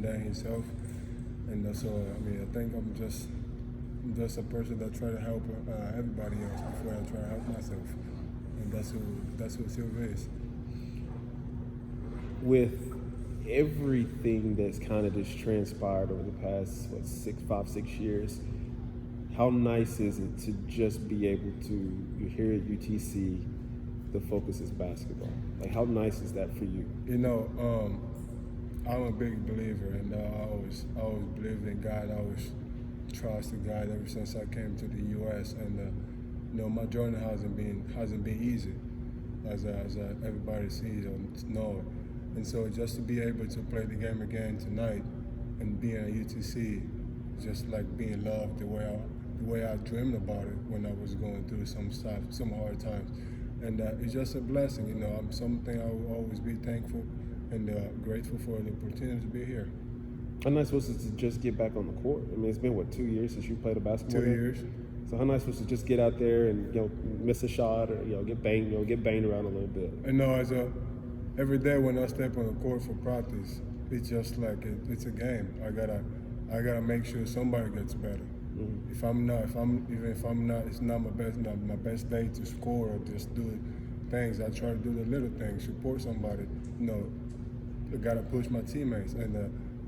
that himself. And so, I mean, I think I'm just a person that try to help everybody else before I try to help myself. And that's who Silvio is. With everything that's kind of just transpired over the past 6 years, how nice is it to just be able to, you're here at UTC, the focus is basketball? Like, how nice is that for you? You know, I'm a big believer, and I always believed in God. I always trusted God ever since I came to the U.S. And you know, my journey hasn't been easy, as everybody sees or knows. And so just to be able to play the game again tonight and being at UTC, just like being loved the way I dreamed about it when I was going through some hard times. And it's just a blessing, you know. Something I will always be thankful and grateful for the opportunity to be here. How nice was it to just get back on the court? I mean, it's been, 2 years since you played a basketball 2 game? years. So how nice was it to just get out there and, miss a shot or, get banged around a little bit? I know every day when I step on the court for practice, it's just like it's a game. I gotta make sure somebody gets better. Mm-hmm. Even if I'm not, it's not my best day to score or just do things. I try to do the little things, support somebody. You know, I gotta push my teammates. And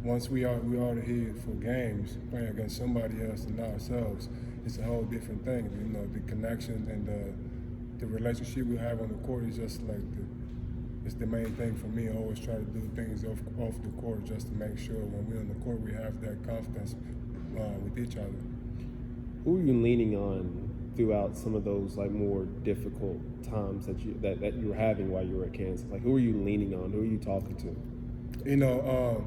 once we are here for games, playing against somebody else and not ourselves, it's a whole different thing. You know, the connection and the relationship we have on the court is just like it's the main thing for me. I always try to do things off the court just to make sure when we're on the court we have that confidence with each other. Who are you leaning on throughout some of those like more difficult times that you were having while you were at Kansas? Like, who are you leaning on? Who are you talking to? You know,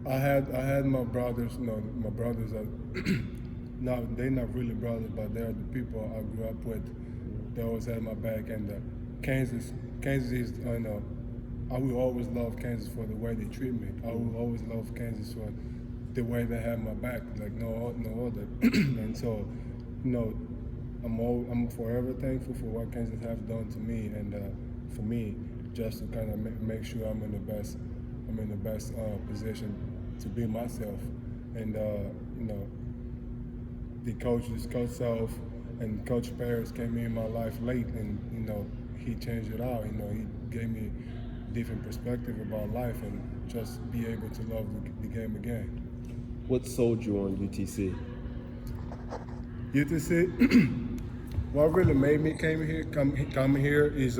I had my brothers. You know, my brothers are they're not really brothers, but they're the people I grew up with. They always had my back. And Kansas is, you know, I will always love Kansas for the way they treat me. I will always love Kansas for the way they have my back, like no other. And so, you know, I'm forever thankful for what Kansas have done to me, and for me, just to kind of make sure I'm in the best position to be myself. And you know, the coaches, Coach Self and Coach Paris came in my life late, and you know, he changed it all. You know, he gave me different perspective about life and just be able to love the game again. What sold you on UTC? UTC, what really made me come here is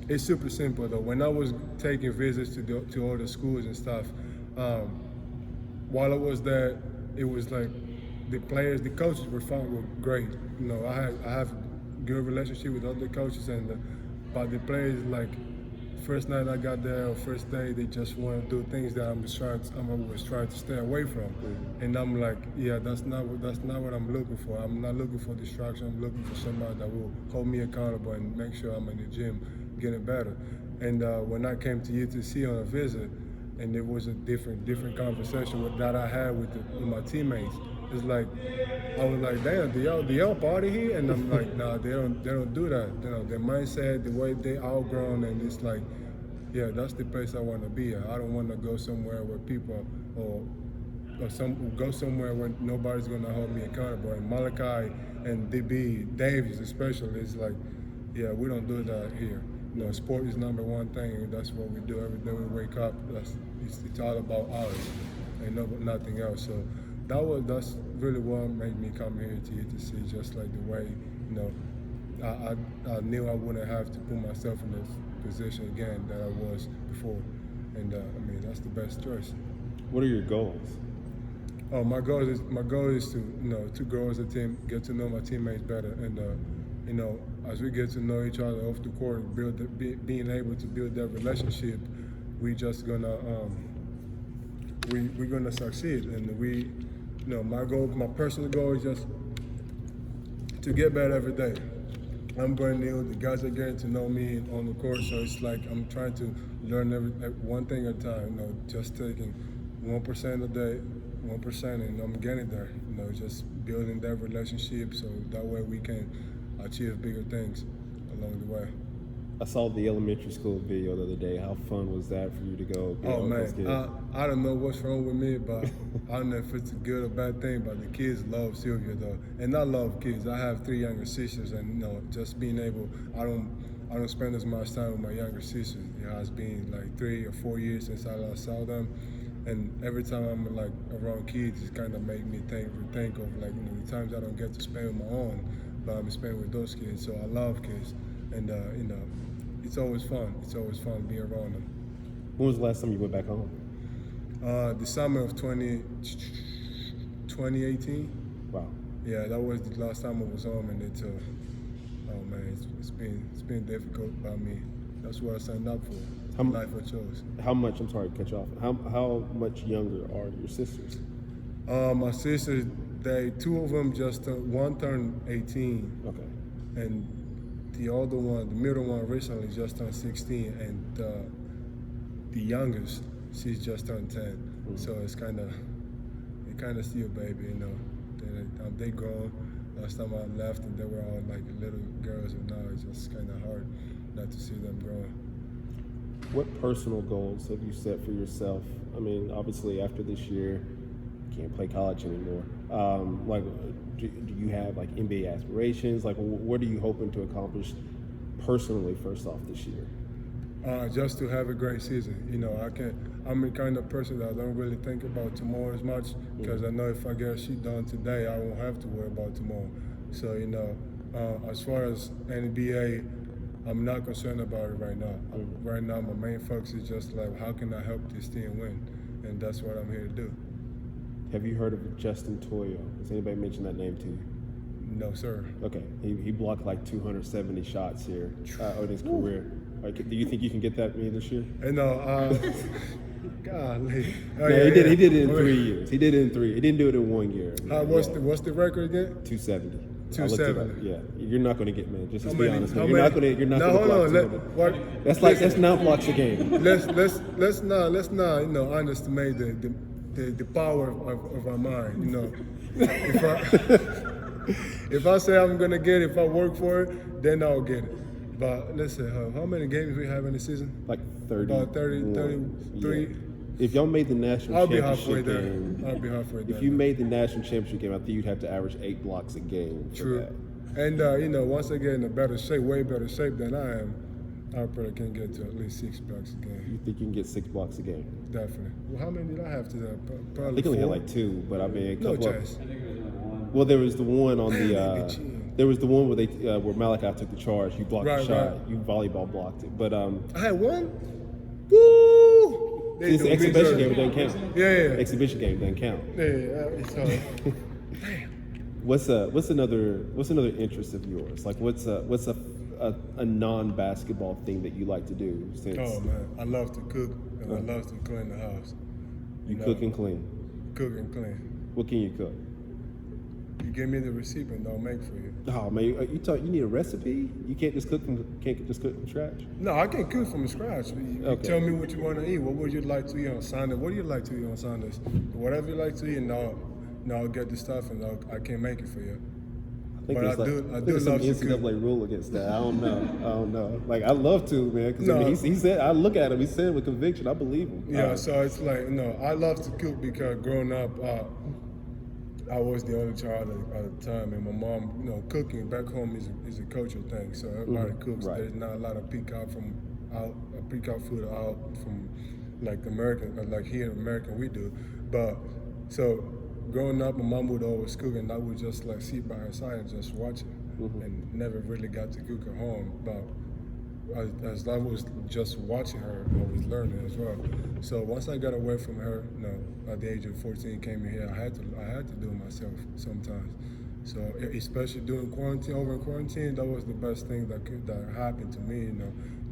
it's super simple though. When I was taking visits to all the schools and stuff, while I was there, it was like the players, the coaches were great. You know, I have good relationship with other coaches, and but the players, like, first night I got there, or first day, they just want to do things that I'm always trying to stay away from. And I'm like, yeah, that's not what I'm looking for. I'm not looking for distraction. I'm looking for somebody that will hold me accountable and make sure I'm in the gym getting better. And when I came to UTC on a visit, and it was a different conversation that I had with my teammates. It's like, I was like, damn, do y'all party here? And I'm like, nah, they don't do that. You know, their mindset, the way they outgrown, and it's like, yeah, that's the place I want to be at. I don't want to go somewhere where people go somewhere where nobody's gonna hold me accountable. And Malachi and DB Davis especially is like, yeah, we don't do that here. You know, sport is number one thing, and that's what we do every day we wake up. It's all about ours, and nothing else. So that's really what made me come here to UTC, just like the way, you know, I knew I wouldn't have to put myself in this position again that I was before. And I mean, that's the best choice. What are your goals? Oh, my goal is to, you know, to grow as a team, get to know my teammates better, and you know, as we get to know each other off the court, being able to build that relationship, we're gonna succeed. And you know, my personal goal is just to get better every day. I'm brand new. The guys are getting to know me on the court, so it's like I'm trying to learn one thing at a time. You know, just taking 1% a day, 1%, and I'm getting there. You know, just building that relationship, so that way we can achieve bigger things along the way. I saw the elementary school video the other day. How fun was that for you to go? Oh with those man, kids? I don't know what's wrong with me, but I don't know if it's a good or bad thing. But the kids love Silvio though, and I love kids. I have 3 younger sisters, and just being able, I don't spend as much time with my younger sisters. It's been like 3 or 4 years since I last saw them, and every time I'm like around kids, it kind of make me think of like the times I don't get to spend with my own, but I'm spending with those kids. So I love kids, and it's always fun. It's always fun being around them. When was the last time you went back home? The summer of 2018. Wow. Yeah, that was the last time I was home, and oh man, it's been difficult. But I mean, that's what I signed up for. The life I chose. How much? I'm sorry to cut you off. How much younger are your sisters? My sisters, two of them one turned 18, Okay. and the older one, the middle one, recently just turned 16, and the youngest, she's just turned 10. Mm-hmm. So it kind of still baby, They grown. Last time I left, and they were all like little girls, and now it's just kind of hard not to see them growing. What personal goals have you set for yourself? I mean, obviously after this year, you can't play college anymore. Do you have like NBA aspirations? Like, what are you hoping to accomplish personally first off this year? Just to have a great season. I'm the kind of person that I don't really think about tomorrow as much, because I know if I get shit done today, I won't have to worry about tomorrow. So, as far as NBA, I'm not concerned about it right now. Right now, my main focus is just like, how can I help this team win? And that's what I'm here to do. Have you heard of Justin Toyo? Has anybody mentioned that name to you? No, sir. Okay, he blocked like 270 shots here in his career. Do you think you can get that many this year? Golly. No, he did it in 3 years. He did it in 3. He didn't do it in 1 year. What's the record again? 270. 270. Yeah, you're not going to get many. Just How be many- honest. how You're not many- going to No, block hold on. 200. That's not blocks a game. Let's not underestimate the power of our mind. If I say I'm gonna get it, if I work for it, then I'll get it. But let's say how many games we have in the season? Like 30. About 33. Yeah. If y'all made the national I'll be championship halfway there. game, I'll be halfway there. if you made the national championship game, I think you'd have to average 8 blocks a game. For True. That. And once I get in a better shape, way better shape than I am, I probably can get to at least 6 blocks a game. You think you can get 6 blocks a game? Definitely. Well, how many did I have today? I Probably think I only had 4. like 2, but I mean, a No couple chance. Well, there was the one on the. cheating. There was the one where where Malachi took the charge. You blocked the Right, shot. right. You volleyball blocked it. But I had 1. Woo! it's an exhibition game. It doesn't count. Yeah. Exhibition game doesn't count. It's hard. What's another interest of yours? Like what's a non-basketball thing that you like to do? Since Oh man, I love to cook and I love to clean the house. you cook and clean. Cook and clean. What can you cook? You give me the recipe and I'll make for you. Oh man, you need a recipe? You can't just cook from scratch? No, I can cook from scratch. You Okay. tell me what you want to eat. What would you like to eat on Sunday? What do you like to eat on Sundays? Whatever you like to eat, and I'll get the stuff and I can make it for you. I think But there's I do there's some love to cook. NCAA rule against that. I don't know. Like I love to, man. Because No. he said, I look at him. He said it with conviction. I believe him. Yeah, so it's like, I love to cook because growing up, I was the only child at the time, and my mom, cooking back home is a cultural thing. So everybody cooks. Right. There's not a lot of pick out food out from like American, like here in America we do. But so growing up, my mom would always cook, and I would just like sit by her side and just watch it, and never really got to cook at home. But as I was just watching her, I was learning as well. So once I got away from her, at the age of 14, came in here, I had to do it myself sometimes. So especially during quarantine, that was the best thing that happened to me.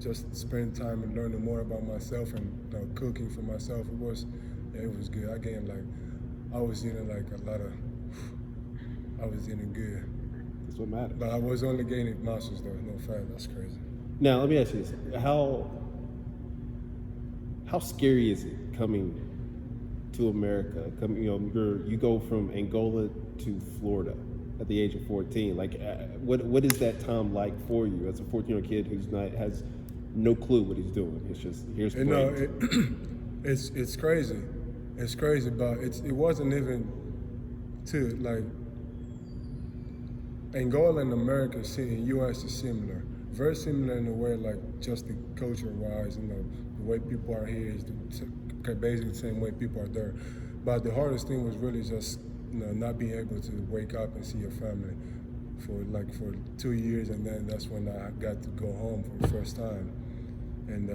Just spend time and learning more about myself and cooking for myself. It was good. I gained I was eating good. That's what matters. But I was only gaining muscles though, no fat. That's crazy. Now let me ask you this: How scary is it coming to America? You go from Angola to Florida at the age of 14. Like, what is that time like for you as a 14-year-old kid who's not has no clue what he's doing. It's just here's You know, plays. it's crazy. It's crazy, but it wasn't even to like Angola and America, in U.S. is similar, very similar in a way, like just the culture-wise. The way people are here is basically the same way people are there. But the hardest thing was really just not being able to wake up and see your family for 2 years, and then that's when I got to go home for the first time. And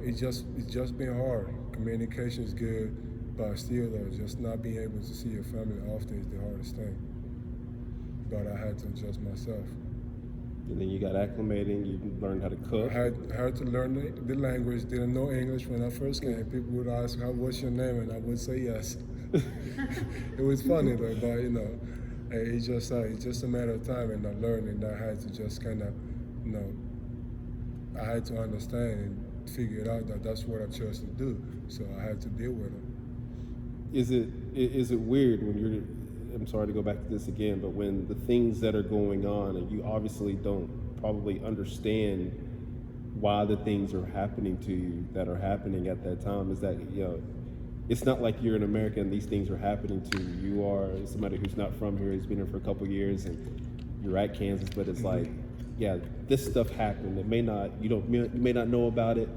it's just been hard. Communication is good, but still though, just not being able to see your family often is the hardest thing. But I had to adjust myself. And then you got acclimated. You learned how to cook. I had to learn the language. Didn't know English when I first came. People would ask, "What's your name?" and I would say yes. It was funny though, but it's just a matter of time, and I learned, and I had to just kind of, I had to understand and figure it out that that's what I chose to do. So I had to deal with it. Is it weird when you're? I'm sorry to go back to this again, but when the things that are going on and you obviously don't probably understand why the things are happening to you that are happening at that time, is that it's not like you're in America and these things are happening to you. You are somebody who's not from here, who's been here for a couple of years, and you're at Kansas, but it's like, yeah, this stuff happened. It may not, you may not know about it,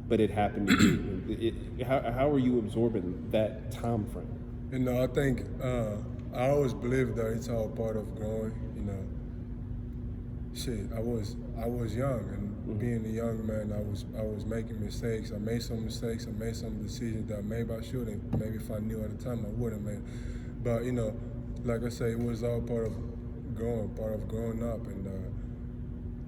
but it happened to you. How are you absorbing that time frame? I think I always believe that it's all part of growing. I was young, and being a young man, I was making mistakes. I made some mistakes. I made some decisions that maybe I shouldn't. Maybe if I knew at the time, I wouldn't have made. But like I say, it was all part of growing up, and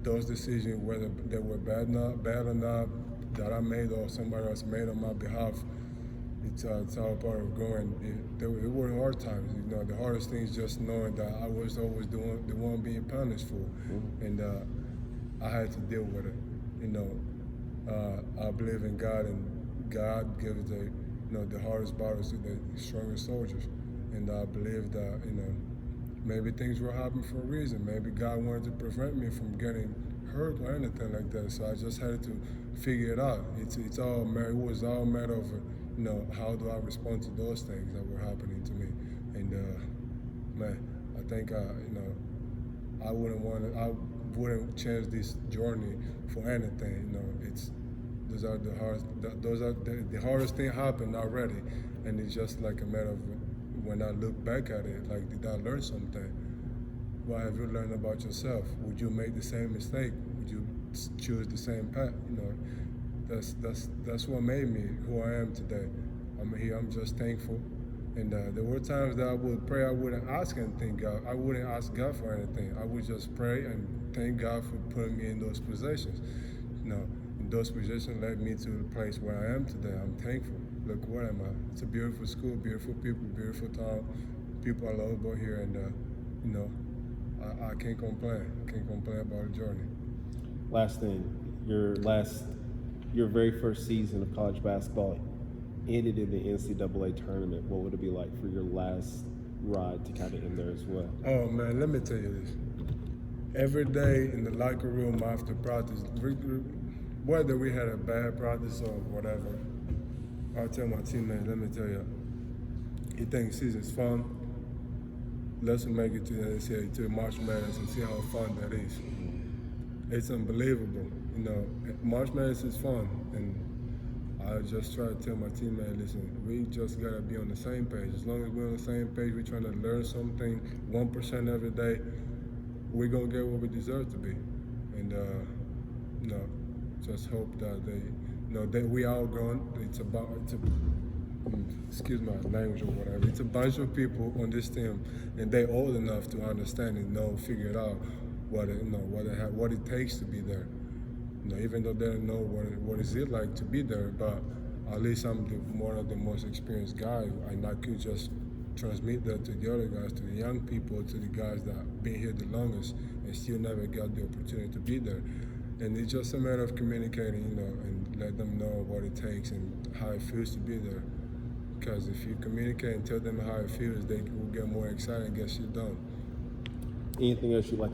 those decisions, whether they were bad or not, that I made or somebody else made on my behalf, it's all part of growing. It were hard times. The hardest thing is just knowing that I was always the one being punished for, and I had to deal with it. I believe in God, and God gives the hardest battles to the strongest soldiers, and I believe that maybe things were happening for a reason. Maybe God wanted to prevent me from getting hurt or anything like that. So I just had to figure it out. It was all a matter of how do I respond to those things that were happening to me. And man, I think I wouldn't change this journey for anything. Those are the hardest thing happened already, and it's just like a matter of when I look back at it, like, did I learn something? What have you learned about yourself? Would you make the same mistake? Would you choose the same path? That's what made me who I am today. I'm here. I'm just thankful. And there were times that I would pray. I wouldn't ask anything God. I wouldn't ask God for anything. I would just pray and thank God for putting me in those positions. And those positions led me to the place where I am today. I'm thankful. Look, where am I? It's a beautiful school, beautiful people, beautiful town. People I love about here, and I can't complain. I can't complain about the journey. Last thing, your very first season of college basketball ended in the NCAA tournament. What would it be like for your last ride to kind of end there as well? Oh man, let me tell you this. Every day in the locker room after practice, whether we had a bad practice or whatever, I'll tell my teammates, let me tell you, you think season's fun? Let's make it to the NCAA, to March Madness, and see how fun that is. It's unbelievable. March Madness is fun, and I just try to tell my teammates, listen, we just gotta be on the same page. As long as we're on the same page, we're trying to learn something 1% every day, we're gonna get what we deserve to be. And just hope that that we all grown. Excuse my language or whatever. It's a bunch of people on this team, and they're old enough to understand and figure it out what it takes to be there. Even though they don't know what is it like to be there, but at least I'm one of the most experienced guys, and I could just transmit that to the other guys, to the young people, to the guys that have been here the longest and still never got the opportunity to be there. And it's just a matter of communicating, and let them know what it takes and how it feels to be there. Because if you communicate and tell them how it feels, they will get more excited and get shit done. Anything else you'd like